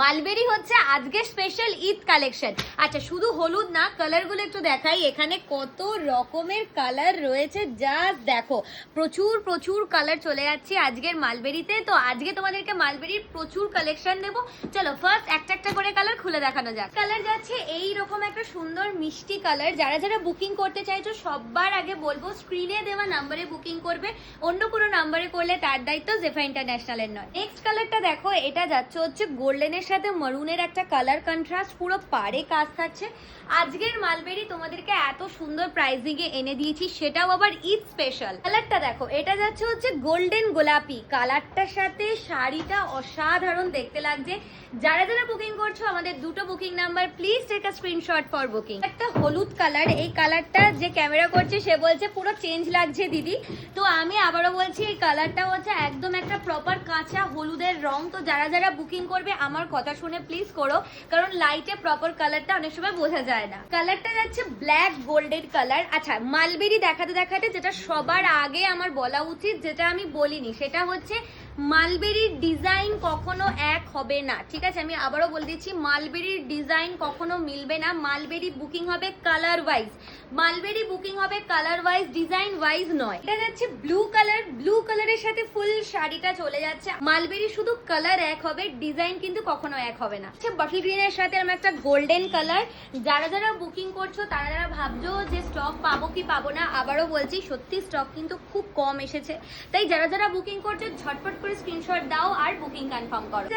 Mulberry হচ্ছে আজকে special Eid collection. আচ্ছা শুধু হলুদ না, কালারগুলো একটু দেখাই। এখানে কত রকমের কালার রয়েছে, জাস্ট দেখো। প্রচুর প্রচুর কালার চলে যাচ্ছে আজকের মালবেরিতে। তো আজকে তোমাদেরকে মালবেরির প্রচুর কালেকশন দেবো। চলো ফার্স্ট একটা একটা করে কালার খুলে দেখানো যাক। কালার যাচ্ছে এইরকম একটা সুন্দর মিষ্টি কালার। যারা যারা বুকিং করতে চাইছো সবার আগে বলবো স্ক্রিনে দেওয়া নাম্বারে বুকিং করবে, অন্য কোনো নাম্বারে করলে তার দায়িত্ব জেফা ইন্টারন্যাশনালের নয়। নেক্সট কালারটা দেখো, এটা যাচ্ছে হচ্ছে গোল্ডেনের সাথে মারুনের একটা কালার কন্ট্রাস্ট, পুরো পাড়ে কাজ থাকছে। আজকের মালবেরি তোমাদেরকে এত সুন্দর প্রাইসিং এ এনে দিয়েছি, সেটাও আবার ঈদ স্পেশাল। কালারটা দেখো, এটা যাচ্ছে হচ্ছে গোল্ডেন গোলাপি কালারটার সাথে শাড়িটা অসাধারণ দেখতে লাগছে। যারা যারা বুকিং করছো আমাদের দুটো booking number, please take a screenshot for booking. একটা হলুদ কালার, এই কালারটা যে ক্যামেরা করছে সে বলছে পুরো চেঞ্জ লাগছে দিদি, তো আমি আবারও বলছি এই কালারটা হচ্ছে একদম একটা প্রপার কাঁচা হলুদের রং। তো যারা যারা বুকিং করবে আমার কথা শুনে প্লিজ করো, কারণ লাইটে প্রপার কালারটা অনেক সময় বোঝা যায় না। কালারটা যাচ্ছে ব্ল্যাক গোল্ডেন কালার। আচ্ছা মালবেরি দেখাতে দেখাতে যেটা সবার আগে আমার বলা উচিত, যেটা আমি বলিনি, সেটা হচ্ছে মালবেরির ডিজাইন কখনো এক হবে না। ঠিক আছে, আমি আবারও বলে দিচ্ছি, মালবেরির ডিজাইন কখনো মিলবে না। মালবেরি বুকিং হবে কালার ওয়াইজ, মালবেরি বুকিং হবে কালার ওয়াইজ, ডিজাইন ওয়াইজ নয়। এটা যাচ্ছে ব্লু কালার, ব্লু কালারের সাথে ফুল শাড়িটা চলে যাচ্ছে। মালবেরি শুধু কালার এক হবে, ডিজাইন কিন্তু কখনো এক হবে না। আচ্ছা বটল গ্রিনের সাথে আমার একটা গোল্ডেন কালার। যারা যারা বুকিং করছো তারা যারা ভাবছো যে স্টক পাবো কি পাবো না, আবারও বলছি সত্যি স্টক কিন্তু খুব কম এসেছে। তাই যারা যারা বুকিং করছো ঝটপট করে স্ক্রিনশট দাও আর বুকিং কনফার্ম করো।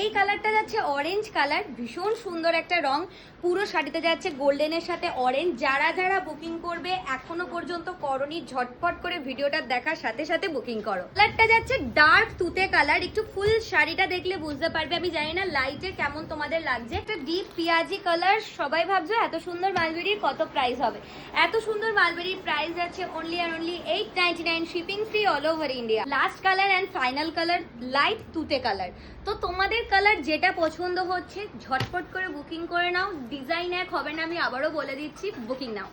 এই কালারটা যাচ্ছে অরেঞ্জ কালার, ভীষণ সুন্দর একটা রং। পুরো শাড়িতে যাচ্ছে গোল্ডেনের সাথে অরেঞ্জ। যারা যারা বুকিং করবে এখনো পর্যন্ত করনি, ঝটপট করে ভিডিওটা দেখার সাথে সাথে বুকিং করো। কালারটা যাচ্ছে ডার্ক তুতে কালার, একটু ফুল শাড়িটা দেখলে বুঝতে পারবে। আমি জানি না লাইটে কেমন তোমাদের লাগছে। একটা ডিপ পিয়াজি কালার। সবাই ভাবছো এত সুন্দর মালবেরির কত প্রাইস হবে। এত সুন্দর মালবেরির প্রাইস যাচ্ছে অনলি আর only 899, shipping free all over India. Last colour and final colour light তুতে কালার। তো তোমাদের কালার যেটা পছন্দ হচ্ছে ঝটপট করে বুকিং করে নাও, ডিজাইন এক হবে না, আমি আবারও বলে দিচ্ছি, বুকিং নাও।